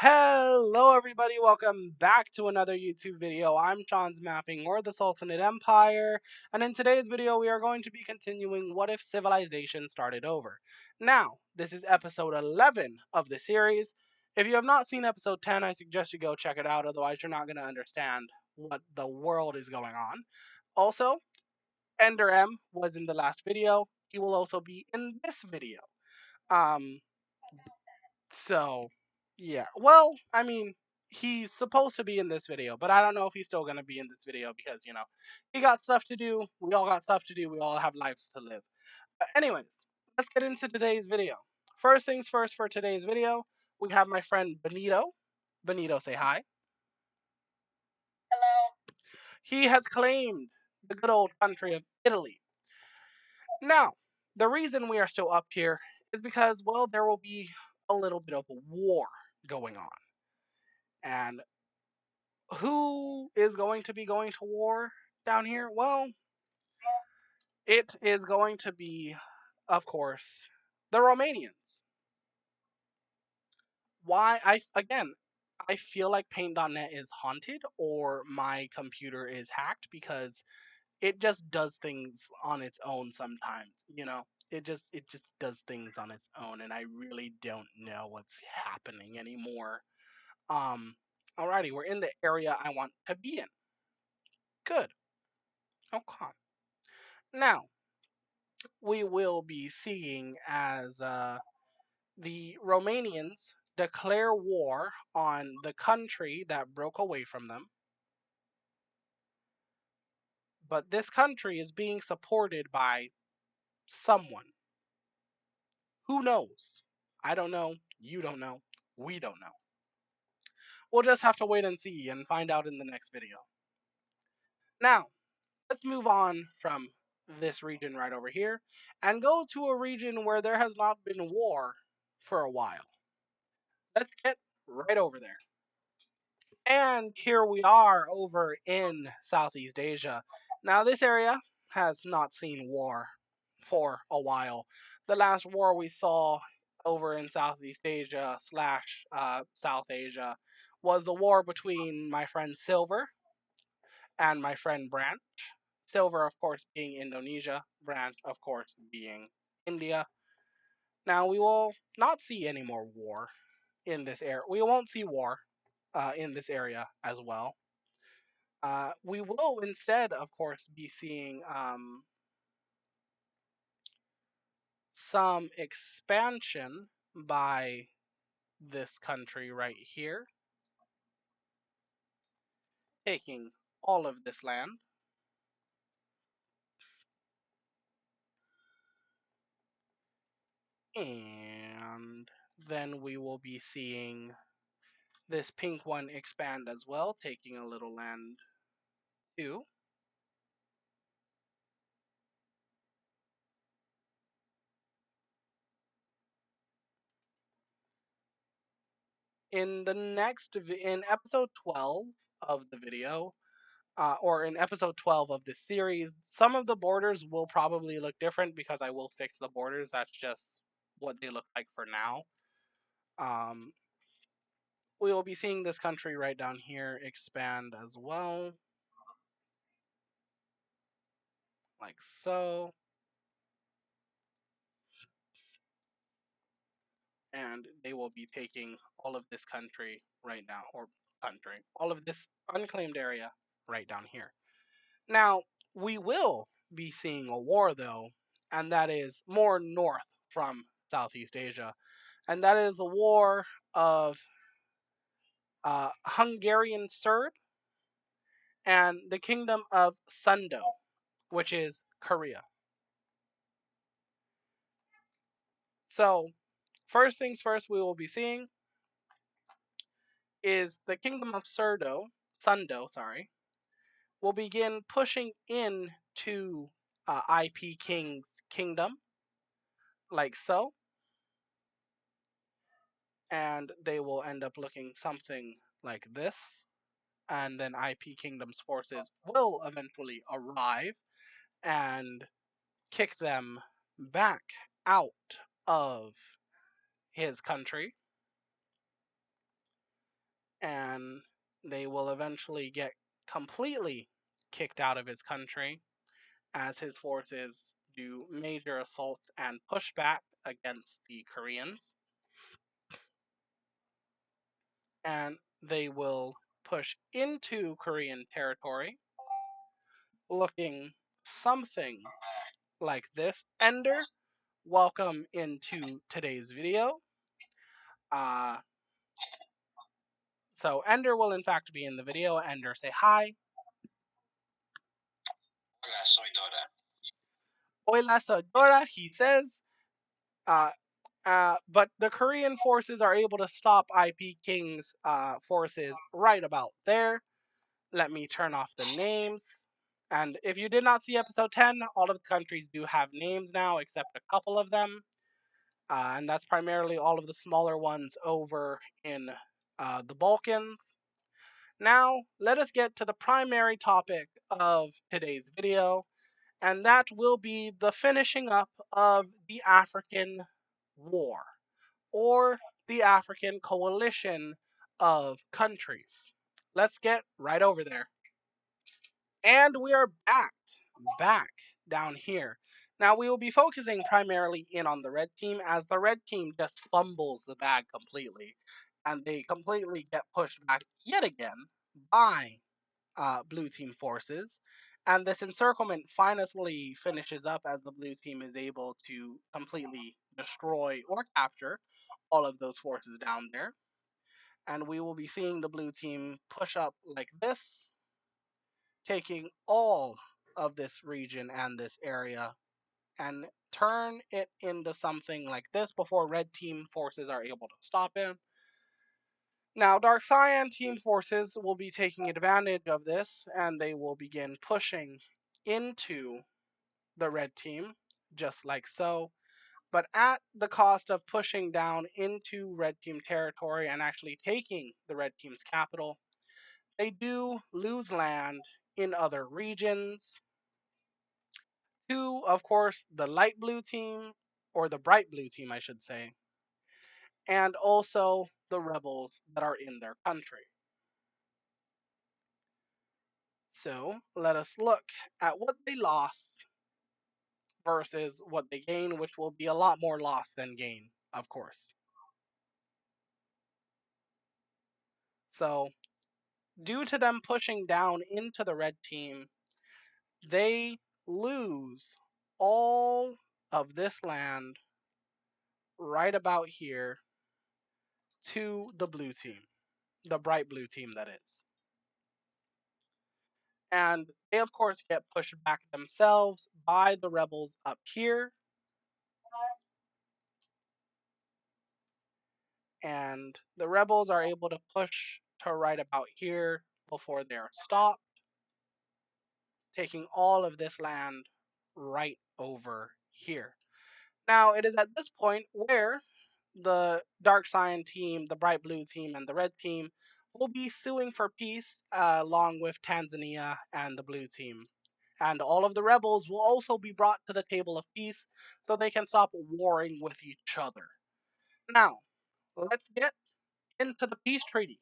Hello, everybody. Welcome back to another YouTube video. I'm John's Mapping, or the Sultanate Empire, and in today's video, we are going to be continuing What If Civilization Started Over. Now, this is episode 11 of the series. If you have not seen episode 10, I suggest you go check it out, otherwise, you're not going to understand what the world is going on. Also, Ender M was in the last video. He will also be in this video. Um, so, yeah. Well, I mean, he's supposed to be in this video, but I don't know if he's still going to be in this video because, he got stuff to do. We all got stuff to do. We all have lives to live. But anyways, let's get into today's video. First things first for today's video, we have my friend Benito. Benito, say hi. He has claimed the good old country of Italy. Now, the reason we are still up here is because, well, there will be a little bit of a war going on. And who is going to be going to war down here? Well, it is going to be, of course, the Romanians. Why? I feel like Paint.net is haunted or my computer is hacked because it just does things on its own sometimes, It just does things on its own and I really don't know what's happening anymore. Um Alrighty, we're in the area I want to be in. Good. Okay. Now, we will be seeing as the Romanians declare war on the country that broke away from them. But this country is being supported by someone. Who knows? I don't know. You don't know. We don't know. We'll just have to wait and see and find out in the next video. Now, let's move on from this region right over here and go to a region where there has not been war for a while. Let's get right over there. And here we are over in Southeast Asia. Now, this area has not seen war for a while. The last war we saw over in Southeast Asia slash South Asia was the war between my friend Silver and my friend Branch. Silver, of course, being Indonesia, Branch, of course, being India. Now, we will not see any more war in this area. We won't see war in this area as well. We will instead, of course, be seeing some expansion by this country right here, taking all of this land. And then we will be seeing this pink one expand as well, taking a little land too. In episode 12 of the video, or in episode 12 of this series, some of the borders will probably look different because I will fix the borders. That's just what they look like for now. Um, we will be seeing this country right down here expand as well, like so. And they will be taking all of this country right now, or all of this unclaimed area right down here. Now, we will be seeing a war though, and that is more north from Southeast Asia, and that is the war of Hungarian Serb and the kingdom of Sundo, which is Korea. So, first things first, we will be seeing is the kingdom of Sundo, sorry, will begin pushing in to IP King's kingdom, like so. And they will end up looking something like this. And then IP Kingdom's forces will eventually arrive and kick them back out of his country. and they will eventually get completely kicked out of his country as his forces do major assaults and pushback against the Koreans. And they will push into Korean territory, looking something like this. Ender, welcome into today's video. Uh, so Ender will in fact be in the video. Ender, say hi. Hola, soy Dora, he says. Uh, but the Korean forces are able to stop IP King's forces right about there. Let me turn off the names. And if you did not see episode 10, all of the countries do have names now, except a couple of them. And that's primarily all of the smaller ones over in the Balkans. Now, let us get to the primary topic of today's video, and that will be the finishing up of the African War, or the African coalition of countries. Let's get right over there. And we are back down here. Now we will be focusing primarily in on the red team, as the red team just fumbles the bag completely, and they completely get pushed back yet again by blue team forces. And this encirclement finally finishes up as the blue team is able to completely destroy or capture all of those forces down there. And we will be seeing the blue team push up like this, taking all of this region and this area and turn it into something like this before red team forces are able to stop him. Now, Dark Cyan team forces will be taking advantage of this, and they will begin pushing into the red team, just like so, but at the cost of pushing down into red team territory and actually taking the red team's capital. They do lose land in other regions to, of course, the light blue team, or the bright blue team, I should say, and also the rebels that are in their country. So let us look at what they lost versus what they gain, which will be a lot more loss than gain, of course. So, due to them pushing down into the red team, they lose all of this land right about here to the blue team, the bright blue team, that is. And they, of course, get pushed back themselves by the rebels up here. And the rebels are able to push to right about here before they're stopped, taking all of this land right over here. Now, it is at this point where the Dark Cyan team, the Bright Blue team, and the Red team will be suing for peace along with Tanzania and the Blue team. And all of the rebels will also be brought to the table of peace so they can stop warring with each other. Now, let's get into the peace treaty.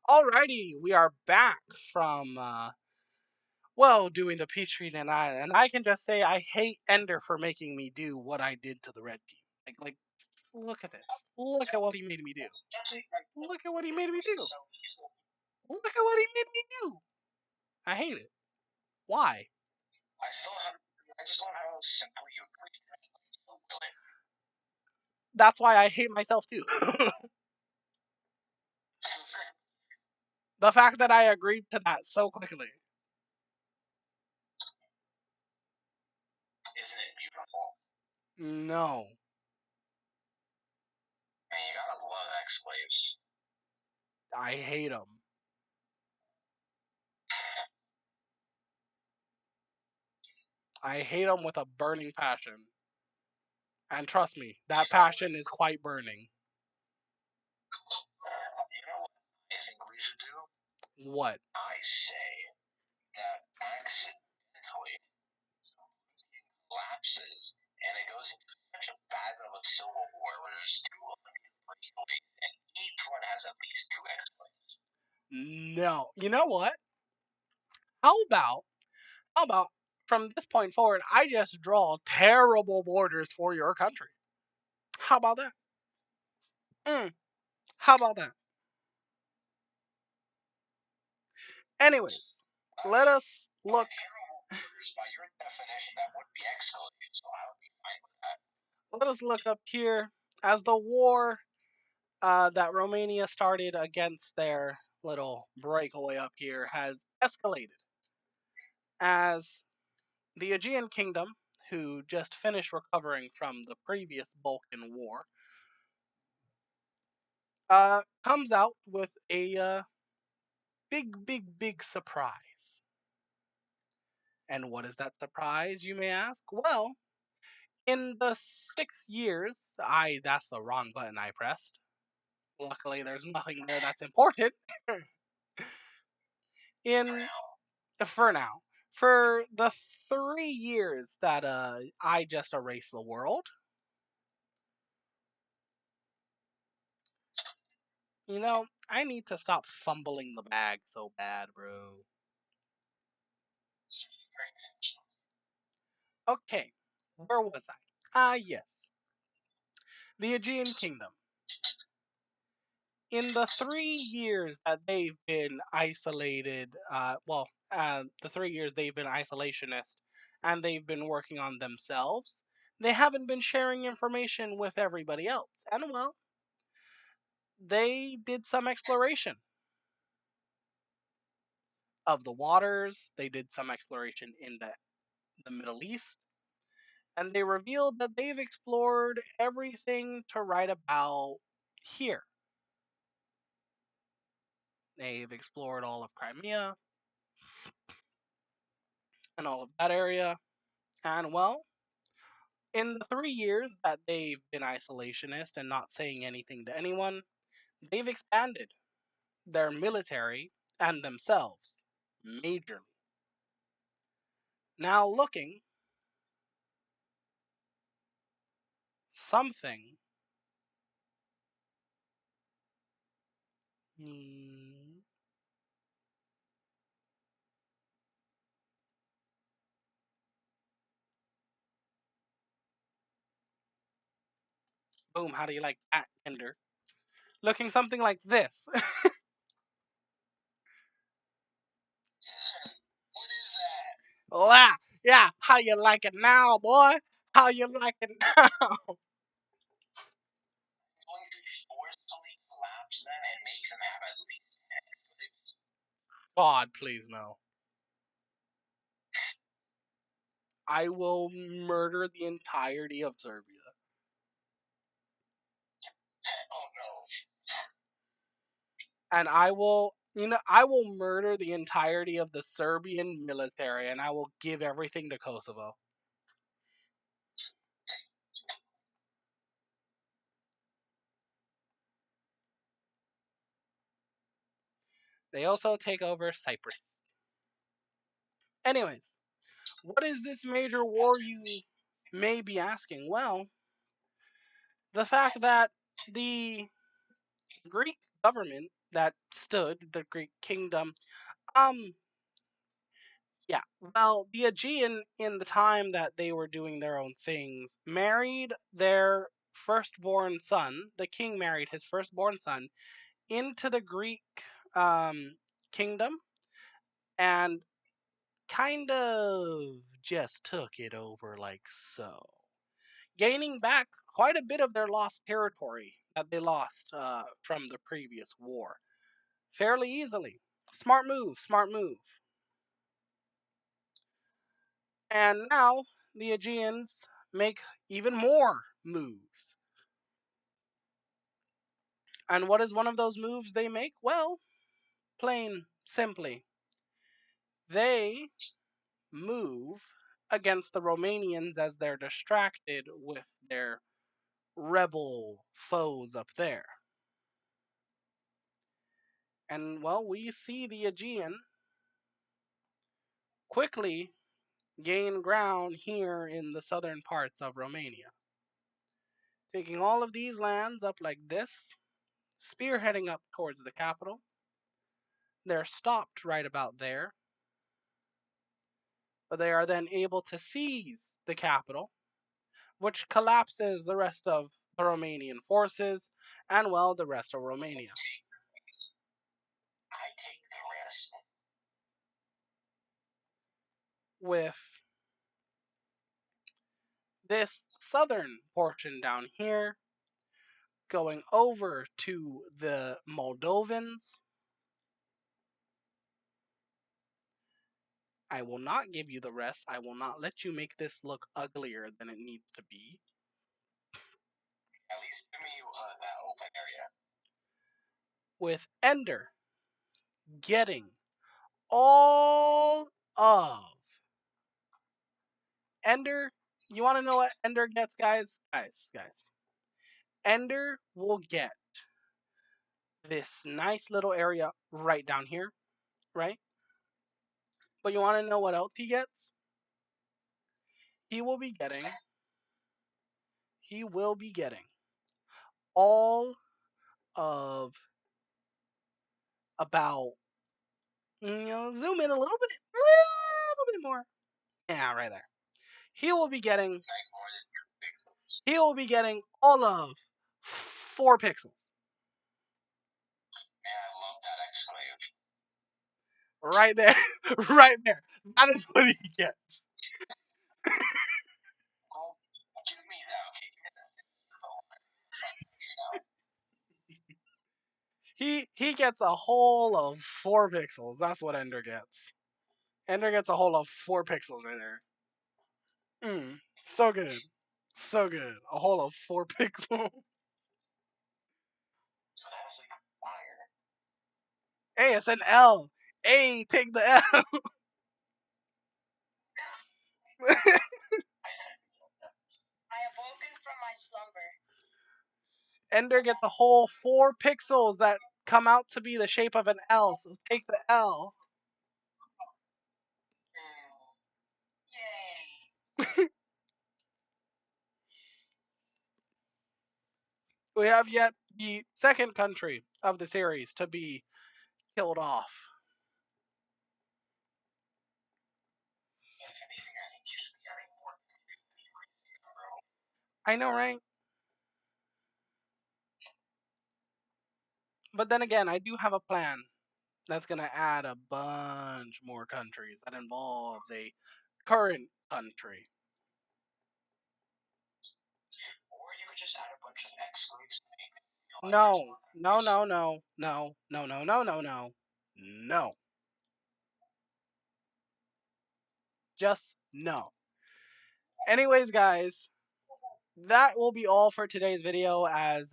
Alrighty, we are back from doing the peace treaty, and I can just say I hate Ender for making me do what I did to the red team. Like look at this. Look at what he made me do. Look at what he made me do. Look at what he made me do. I hate it. Why? That's why I hate myself too. The fact that I agreed to that so quickly. No. I hate him. I hate him with a burning passion. And trust me, that passion is quite burning. What? No. You know what? How about how about from this point forward, I just draw terrible borders for your country. How about that? Mm, how about that? Anyways, let us look. Let us look up here as the war that Romania started against their little breakaway up here has escalated. As the Aegean Kingdom, who just finished recovering from the previous Balkan War, comes out with a big, big, big surprise. And what is that surprise, you may ask? Well, in the 6 years, that's the wrong button I pressed. Luckily, there's nothing there that's important. in for now, for the 3 years that I just erased the world, I need to stop fumbling the bag so bad, bro. Okay, where was I? Yes, the Aegean Kingdom. In the 3 years that they've been isolated, the 3 years they've been isolationist and they've been working on themselves, they haven't been sharing information with everybody else. And well, they did some exploration of the waters, they did some exploration in the Middle East, and they revealed that they've explored everything to right about here. They've explored all of Crimea and all of that area. And well, in the 3 years that they've been isolationist and not saying anything to anyone, they've expanded their military and themselves majorly. Now, looking, something. Hmm, boom, how do you like that, Ender? Looking something like this. Wow, yeah, how you like it now, boy? How you like it now? God, please no. I will murder the entirety of Serbia. And I will murder the entirety of the Serbian military and I will give everything to Kosovo. They also take over Cyprus. Anyways, what is this major war, you may be asking? Well, the fact that the Greek government that stood, the Greek kingdom, um, yeah, well, the Aegean, in the time that they were doing their own things, married their firstborn son. The king married his firstborn son into the Greek um, kingdom and kind of just took it over like so, gaining back quite a bit of their lost territory that they lost from the previous war fairly easily. Smart move, smart move. And now the Aegeans make even more moves. And what is one of those moves they make? Well, plain simply, they move against the Romanians as they're distracted with their rebel foes up there. And well, we see the Aegean quickly gain ground here in the southern parts of Romania, taking all of these lands up like this, spearheading up towards the capital, They're stopped right about there, but they are then able to seize the capital, which collapses the rest of the Romanian forces and, well, the rest of Romania. With this southern portion down here going over to the Moldovans. I will not give you the rest. I will not let you make this look uglier than it needs to be. At least give me that open area. With Ender getting all of Ender, you want to know what Ender gets, guys? Guys. Ender will get this nice little area right down here, right? But you want to know what else he gets? He will be getting all of about, zoom in a little bit more. Yeah, right there. He will be getting all of 4 pixels. Man, I love that exclamation. Right there. Right there. That is what he gets. He gets a whole of 4 pixels. That's what Ender gets. Ender gets a whole of 4 pixels right there. So good. So good. A whole of 4 pixels. Hey, it's an L. Hey, take the L. I have woken from my slumber. Ender gets a whole 4 pixels that come out to be the shape of an L, so take the L. Yay. We have yet the second country of the series to be killed off. I know, right? But then again, I do have a plan that's going to add a bunch more countries that involves a current country. Or you could just add a bunch of excludes. No. No. Just no. Anyways, guys, that will be all for today's video, as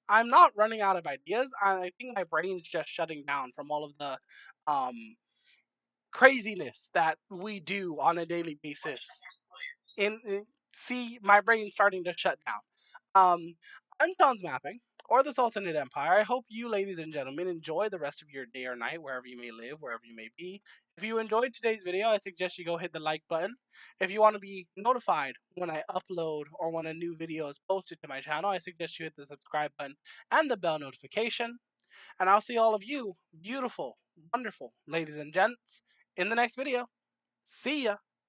I'm not running out of ideas. I think my brain's just shutting down from all of the craziness that we do on a daily basis. See, my brain's starting to shut down. I'm John's Mapping, or the Sultanate Empire. I hope you, ladies and gentlemen, enjoy the rest of your day or night, wherever you may live, wherever you may be. If you enjoyed today's video, I suggest you go hit the like button. If you want to be notified when I upload or when a new video is posted to my channel, I suggest you hit the subscribe button and the bell notification. And I'll see all of you, beautiful, wonderful ladies and gents, in the next video. See ya!